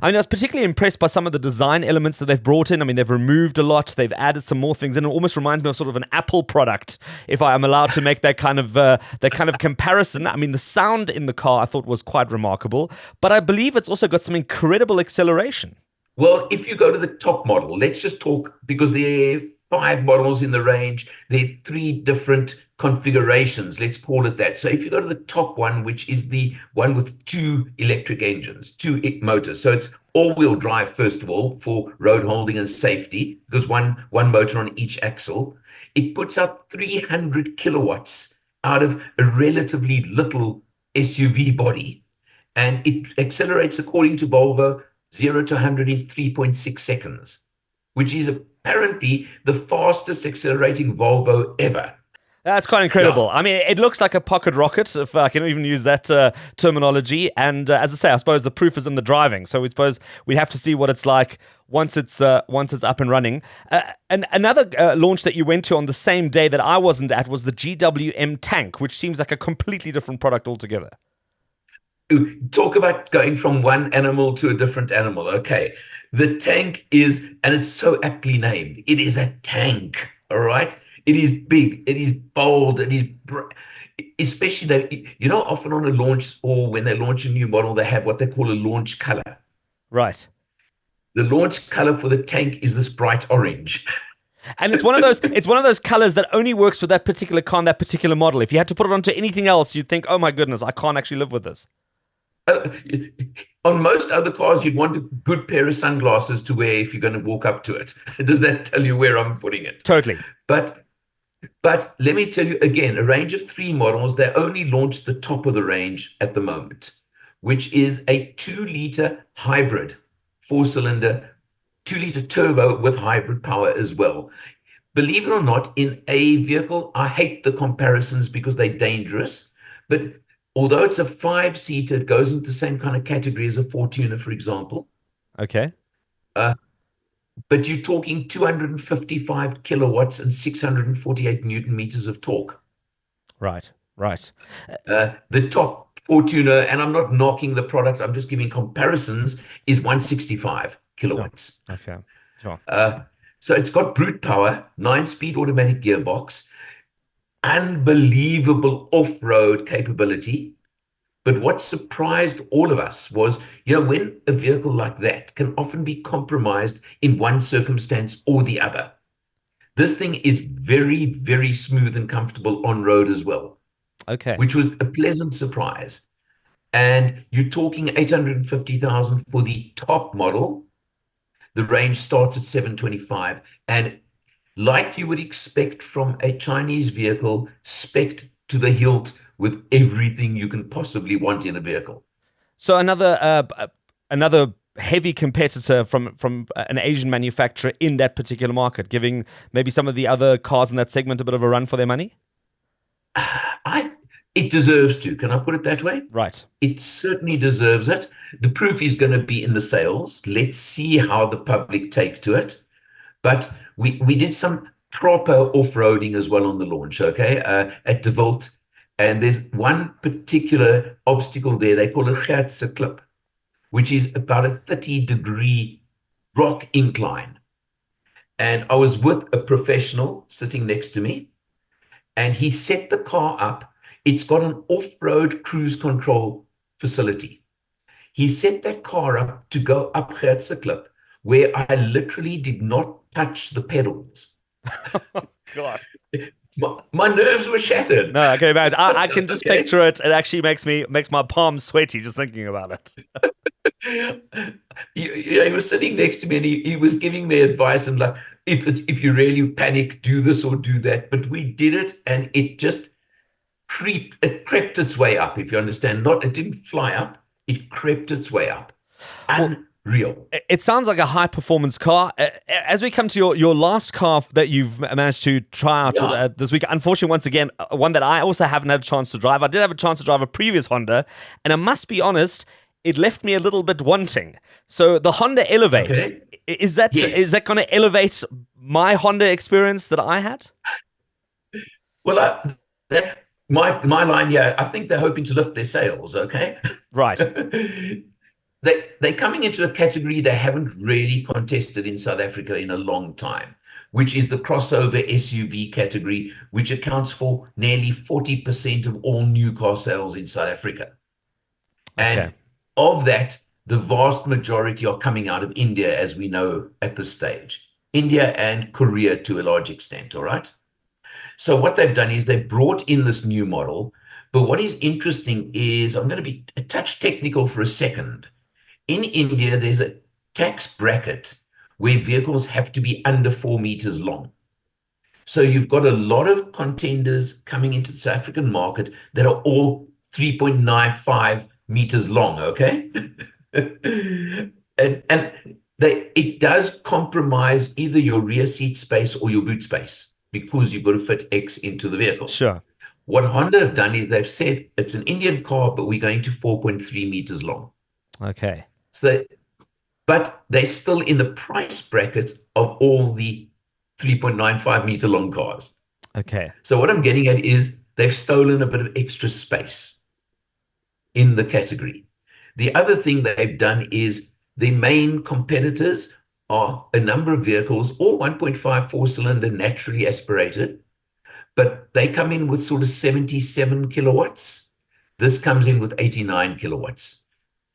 I mean, I was particularly impressed by some of the design elements that they've brought in. I mean, they've removed a lot. They've added some more things. And it almost reminds me of sort of an Apple product, if I am allowed to make that kind of comparison. I mean, the sound in the car I thought was quite remarkable. But I believe it's also got some incredible acceleration. Well, if you go to the top model, let's just talk, because there are 5 models in the range. There are 3 different configurations, let's call it that. So if you go to the top one, which is the one with 2 electric engines, 2 motors. So it's all-wheel drive, first of all, for road holding and safety, because one motor on each axle. It puts out 300 kilowatts out of a relatively little SUV body. And it accelerates, according to Volvo, 0 to 100 in 3.6 seconds, which is apparently the fastest accelerating Volvo ever. That's quite incredible. I mean, it looks like a pocket rocket, if I can even use that terminology. And as I say, I suppose the proof is in the driving. So we suppose we'd have to see what it's like once it's up and running. And another launch that you went to on the same day that I wasn't at was the GWM Tank, which seems like a completely different product altogether. Talk about going from one animal to a different animal. Okay. The tank is, and it's so aptly named, it is a tank, all right? It is big, it is bold, it is, especially, often on a launch or when they launch a new model, they have what they call a launch color. Right. The launch color for the tank is this bright orange. And it's one of those colors that only works with that particular car and that particular model. If you had to put it onto anything else, you'd think, oh my goodness, I can't actually live with this. On most other cars, you'd want a good pair of sunglasses to wear if you're going to walk up to it. Does that tell you where I'm putting it? Totally. But let me tell you again, a range of 3 models. They only launched the top of the range at the moment, which is a 2-liter hybrid, 4-cylinder, 2-liter turbo with hybrid power as well. Believe it or not, in a vehicle, I hate the comparisons because they're dangerous, but although it's a 5-seater, it goes into the same kind of category as a Fortuner, for example. Okay. But you're talking 255 kilowatts and 648 Newton meters of torque. Right. The top Fortuner, and I'm not knocking the product, I'm just giving comparisons, is 165 kilowatts. Okay. Sure. So it's got brute power, 9-speed automatic gearbox, unbelievable off-road capability. But what surprised all of us was, when a vehicle like that can often be compromised in one circumstance or the other. This thing is very, very smooth and comfortable on road as well. Okay. Which was a pleasant surprise. And you're talking 850,000 for the top model. The range starts at 725. And like you would expect from a Chinese vehicle, spec'd to the hilt with everything you can possibly want in a vehicle. So another heavy competitor from an Asian manufacturer in that particular market, giving maybe some of the other cars in that segment a bit of a run for their money? It deserves to. Can I put it that way? Right. It certainly deserves it. The proof is going to be in the sales. Let's see how the public take to it. But we did some proper off-roading as well on the launch, okay, at De Wilt. And there's one particular obstacle there. They call it Gertse Klip, which is about a 30-degree rock incline. And I was with a professional sitting next to me, and he set the car up. It's got an off-road cruise control facility. He set that car up to go up Gertse Klip, where I literally did not touch the pedals. God. My nerves were shattered. No, I can imagine. I can just picture it. It actually makes my palms sweaty just thinking about it. He was sitting next to me and he was giving me advice and like, if you really panic, do this or do that. But we did it and it just crept its way up, if you understand. It didn't fly up, it crept its way up. Unreal. It sounds like a high-performance car. As we come to your last car that you've managed to try out this week, unfortunately, once again, one that I also haven't had a chance to drive. I did have a chance to drive a previous Honda, and I must be honest, it left me a little bit wanting. So the Honda Elevate, okay. Is that going to elevate my Honda experience that I had? Well, my line, I think they're hoping to lift their sales, okay? Right. They're coming into a category they haven't really contested in South Africa in a long time, which is the crossover SUV category, which accounts for nearly 40% of all new car sales in South Africa. And of that, the vast majority are coming out of India, as we know at this stage. India and Korea to a large extent, all right? So what they've done is they brought in this new model. But what is interesting is, I'm going to be a touch technical for a second. In India, there's a tax bracket where vehicles have to be under 4 meters long. So you've got a lot of contenders coming into the South African market that are all 3.95 meters long, okay? and it does compromise either your rear seat space or your boot space. because you've got to fit X into the vehicle. Sure. What Honda have done is they've said it's an Indian car, but we're going to 4.3 meters long. Okay. But they're still in the price bracket of all the 3.95 meter long cars. Okay. So what I'm getting at is they've stolen a bit of extra space in the category. The other thing they've done is the main competitors are a number of vehicles, all 1.5 4-cylinder naturally aspirated, but they come in with sort of 77 kilowatts. This comes in with 89 kilowatts.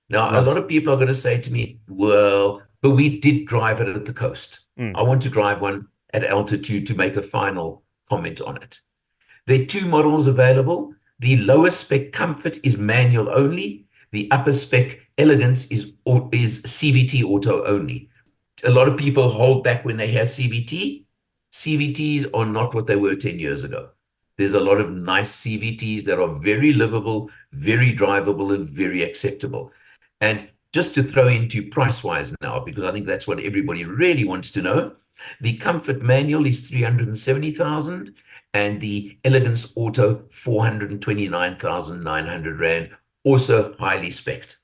Now, Right. a lot of people are going to say to me, well, but we did drive it at the coast. I want to drive one at altitude to make a final comment on it. There are two models available. The lower spec Comfort is manual only. The upper spec Elegance is CVT auto only. A lot of people hold back when they hear CVT. CVTs are not what they were 10 years ago. There's a lot of nice CVTs that are very livable, very drivable, and very acceptable. And just to throw into price-wise now, because I think that's what everybody really wants to know, the Comfort manual is 370,000 and the Elegance Auto 429,900 Rand, also highly spec'd.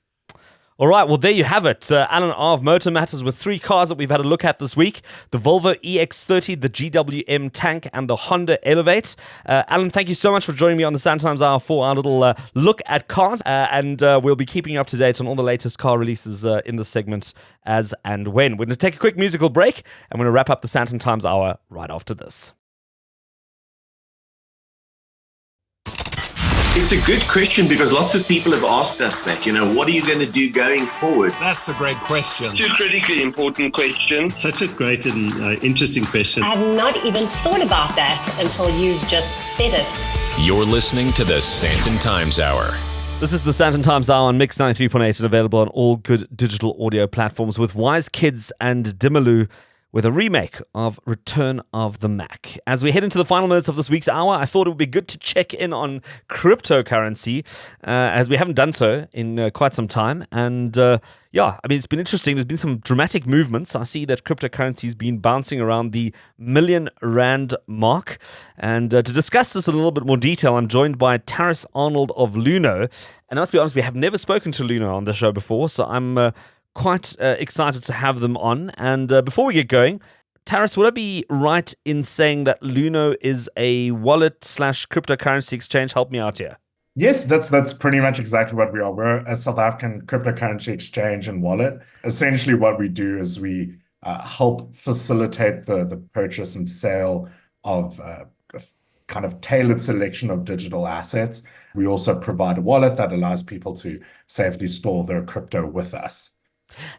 All right, well, there you have it. Alan of Motor Matters with three cars that we've had a look at this week. The Volvo EX30, the GWM Tank, and the Honda Elevate. Alan, thank you so much for joining me on the Sandton Times Hour for our little look at cars. And we'll be keeping you up to date on all the latest car releases in this segment as and when. We're going to take a quick musical break, and we're going to wrap up the Sandton Times Hour right after this. It's a good question because lots of people have asked us that, what are you going to do going forward? That's a great question. It's a critically important question. Such a great and interesting question. I have not even thought about that until you just said it. You're listening to the Sandton Times Hour. This is the Sandton Times Hour on Mix 93.8 and available on all good digital audio platforms with Wise Kids and Dimmaloo, with a remake of Return of the Mac. As we head into the final minutes of this week's hour, I thought it would be good to check in on cryptocurrency, as we haven't done so in quite some time. And it's been interesting. There's been some dramatic movements. I see that cryptocurrency has been bouncing around the R1 million mark. And to discuss this in a little bit more detail, I'm joined by Tarris Arnold of Luno. And I must be honest, we have never spoken to Luno on the show before, so I'm quite excited to have them on. And before we get going, Tarris, would I be right in saying that Luno is a wallet/cryptocurrency exchange? Help me out here. Yes, that's pretty much exactly what we are. We're a South African cryptocurrency exchange and wallet. Essentially what we do is we help facilitate the purchase and sale of a kind of tailored selection of digital assets. We also provide a wallet that allows people to safely store their crypto with us.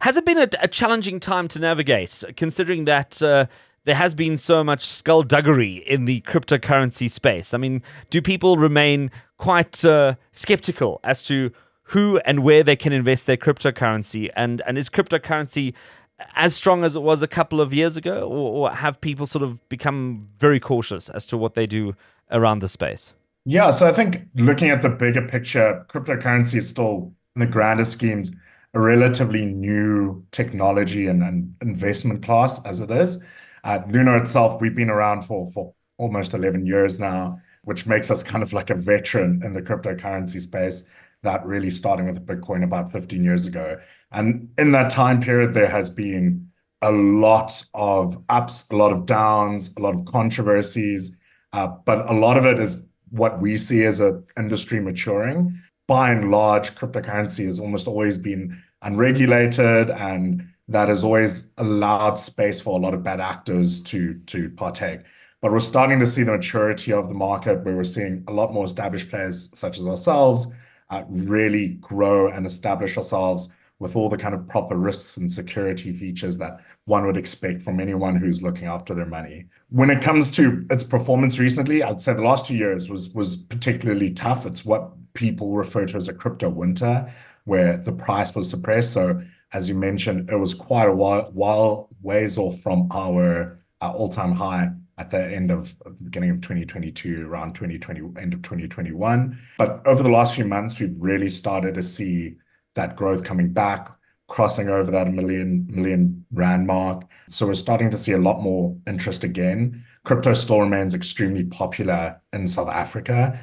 Has it been a challenging time to navigate, considering that there has been so much skullduggery in the cryptocurrency space? I mean, do people remain quite skeptical as to who and where they can invest their cryptocurrency? And is cryptocurrency as strong as it was a couple of years ago, or have people sort of become very cautious as to what they do around the space? Yeah, so I think looking at the bigger picture, cryptocurrency is still, in the grander schemes, a relatively new technology and investment class as it is. At Luno itself, we've been around for almost 11 years now, which makes us kind of like a veteran in the cryptocurrency space, that really starting with Bitcoin about 15 years ago. And in that time period, there has been a lot of ups, a lot of downs, a lot of controversies, but a lot of it is what we see as an industry maturing. By and large, cryptocurrency has almost always been unregulated, and that has always allowed space for a lot of bad actors to partake. But we're starting to see the maturity of the market, where we're seeing a lot more established players such as ourselves really grow and establish ourselves with all the kind of proper risks and security features that one would expect from anyone who's looking after their money. When it comes to its performance recently, I'd say the last 2 years was particularly tough. It's what people refer to as a crypto winter, where the price was suppressed. So as you mentioned, it was quite a while ways off from our all-time high at the beginning of 2022, around end of 2021. But over the last few months, we've really started to see that growth coming back, crossing over that million rand mark. So we're starting to see a lot more interest again. crypto still remains extremely popular in South Africa.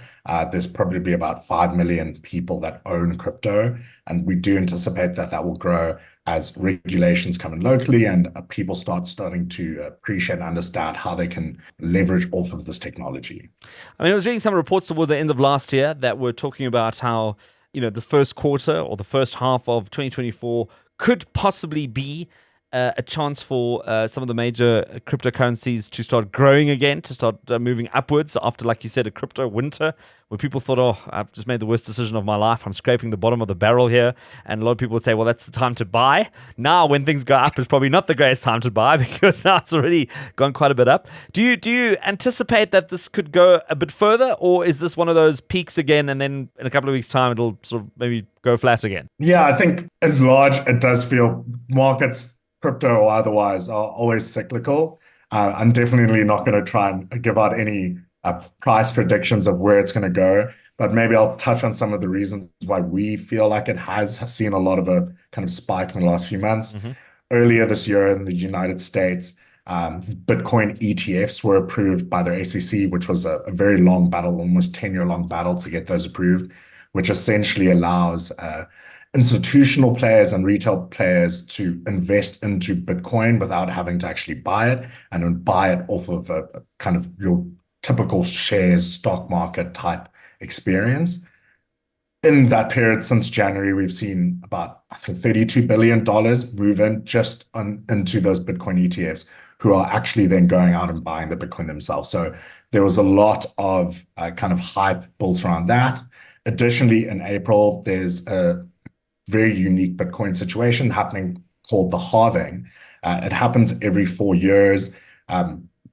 There's probably about 5 million people that own crypto, and we do anticipate that that will grow as regulations come in locally and people starting to appreciate and understand how they can leverage off of this technology. I mean, I was reading some reports toward the end of last year that were talking about how, this first quarter or the first half of 2024 could possibly be a chance for some of the major cryptocurrencies to start growing again, to start moving upwards after, like you said, a crypto winter where people thought, oh, I've just made the worst decision of my life. I'm scraping the bottom of the barrel here. And a lot of people would say, well, that's the time to buy. Now, when things go up, it's probably not the greatest time to buy because now it's already gone quite a bit up. Do you anticipate that this could go a bit further, or is this one of those peaks again and then in a couple of weeks' time it'll sort of maybe go flat again? Yeah, I think in large, it does feel markets, crypto or otherwise, are always cyclical. I'm definitely not going to try and give out any price predictions of where it's going to go, but maybe I'll touch on some of the reasons why we feel like it has seen a lot of a kind of spike in the last few months. Mm-hmm. Earlier this year in the United States, Bitcoin ETFs were approved by their SEC, which was a very long battle, almost 10-year long battle to get those approved, which essentially allows institutional players and retail players to invest into Bitcoin without having to actually buy it, and then buy it off of a kind of your typical shares stock market type experience. In that period since January, we've seen about, I think, $32 billion move in just into those Bitcoin ETFs, who are actually then going out and buying the Bitcoin themselves. So there was a lot of kind of hype built around that. Additionally, in April, there's a very unique Bitcoin situation happening called the halving. It happens every 4 years.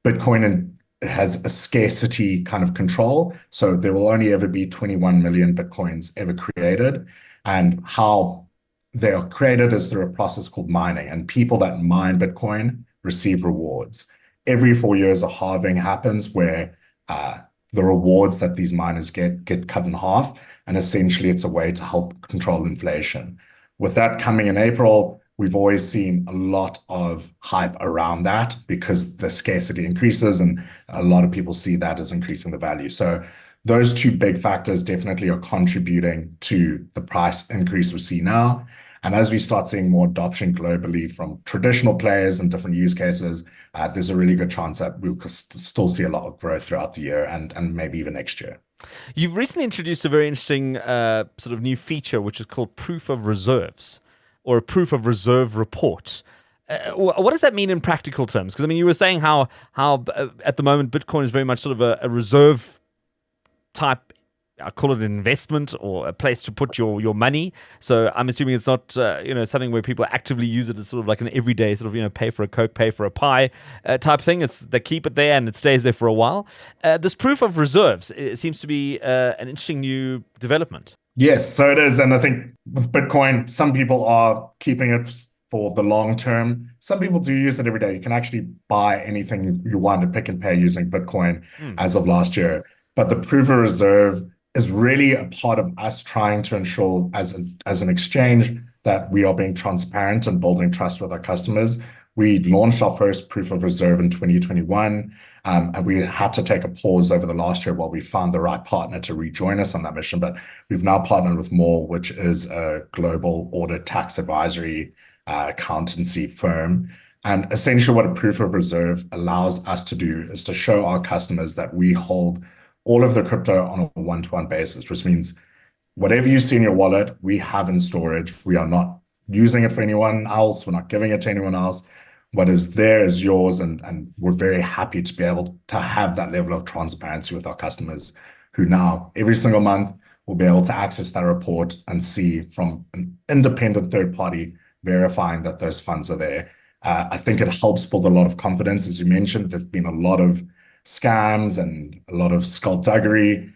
Bitcoin has a scarcity kind of control. So there will only ever be 21 million Bitcoins ever created. And how they are created is through a process called mining. And people that mine Bitcoin receive rewards. Every 4 years, a halving happens where the rewards that these miners get cut in half. And essentially, it's a way to help control inflation. With that coming in April, we've always seen a lot of hype around that because the scarcity increases and a lot of people see that as increasing the value. So those two big factors definitely are contributing to the price increase we see now. And as we start seeing more adoption globally from traditional players and different use cases, there's a really good chance that we'll still see a lot of growth throughout the year and maybe even next year. You've recently introduced a very interesting sort of new feature, which is called proof of reserves, or a proof of reserve report. What does that mean in practical terms? Because, I mean, you were saying how at the moment Bitcoin is very much sort of a reserve type, I call it an investment or a place to put your money. So I'm assuming it's not something where people actively use it as sort of like an everyday sort of pay for a Coke, pay for a pie type thing. They keep it there and it stays there for a while. This proof of reserves, it seems to be an interesting new development. Yes, so it is. And I think with Bitcoin, some people are keeping it for the long term. Some people do use it every day. You can actually buy anything you want to pick and pay using Bitcoin as of last year. But the proof of reserve is really a part of us trying to ensure as an exchange that we are being transparent and building trust with our customers. We launched our first proof of reserve in 2021, and we had to take a pause over the last year while we found the right partner to rejoin us on that mission. But we've now partnered with More, which is a global audit tax advisory accountancy firm. And essentially what a proof of reserve allows us to do is to show our customers that we hold all of the crypto on a one-to-one basis, which means whatever you see in your wallet, we have in storage. We are not using it for anyone else. We're not giving it to anyone else. What is there is yours. And we're very happy to be able to have that level of transparency with our customers, who now every single month will be able to access that report and see from an independent third party verifying that those funds are there. I think it helps build a lot of confidence. As you mentioned, there's been a lot of scams and a lot of skullduggery.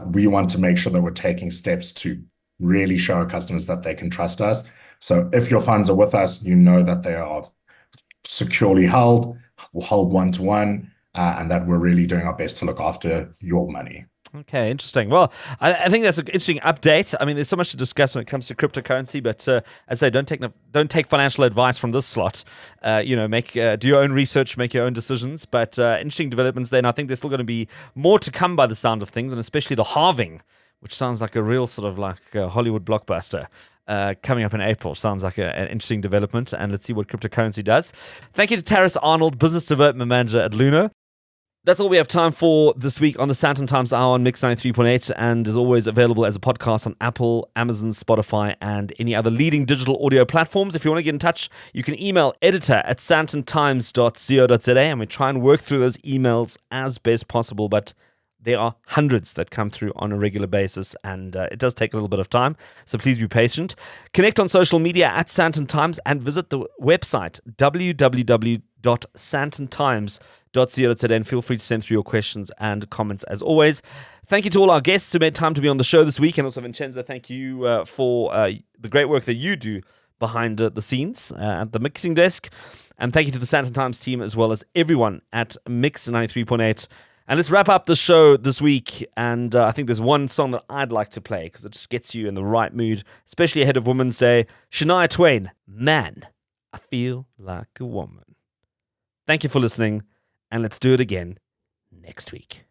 We want to make sure that we're taking steps to really show our customers that they can trust us. So if your funds are with us, you know that they are securely held one-to-one, and that we're really doing our best to look after your money. Okay, interesting. Well, I think that's an interesting update. I mean, there's so much to discuss when it comes to cryptocurrency, but as I say, don't take financial advice from this slot. Do your own research, make your own decisions. But interesting developments there, and I think there's still going to be more to come by the sound of things, and especially the halving, which sounds like a real sort of like Hollywood blockbuster. Coming up in April. Sounds like an interesting development, and let's see what cryptocurrency does. Thank you to Tarris Arnold, Business Development Manager at Luno. That's all we have time for this week on the Sandton Times Hour on Mix 93.8, and is always available as a podcast on Apple, Amazon, Spotify, and any other leading digital audio platforms. If you want to get in touch, you can email editor@sandtontimes.co.za, and we try and work through those emails as best possible, but there are hundreds that come through on a regular basis, and it does take a little bit of time, so please be patient. Connect on social media at Sandton Times, and visit the website www.sandtontimes.co.za, and feel free to send through your questions and comments as always. Thank you to all our guests who made time to be on the show this week, and also Vincenzo, thank you for the great work that you do behind the scenes at the mixing desk, and thank you to the Sandton Times team as well as everyone at Mix 93.8. And let's wrap up the show this week, and I think there's one song that I'd like to play because it just gets you in the right mood, especially ahead of Women's Day. Shania Twain, Man, I Feel Like a Woman. Thank you for listening, and let's do it again next week.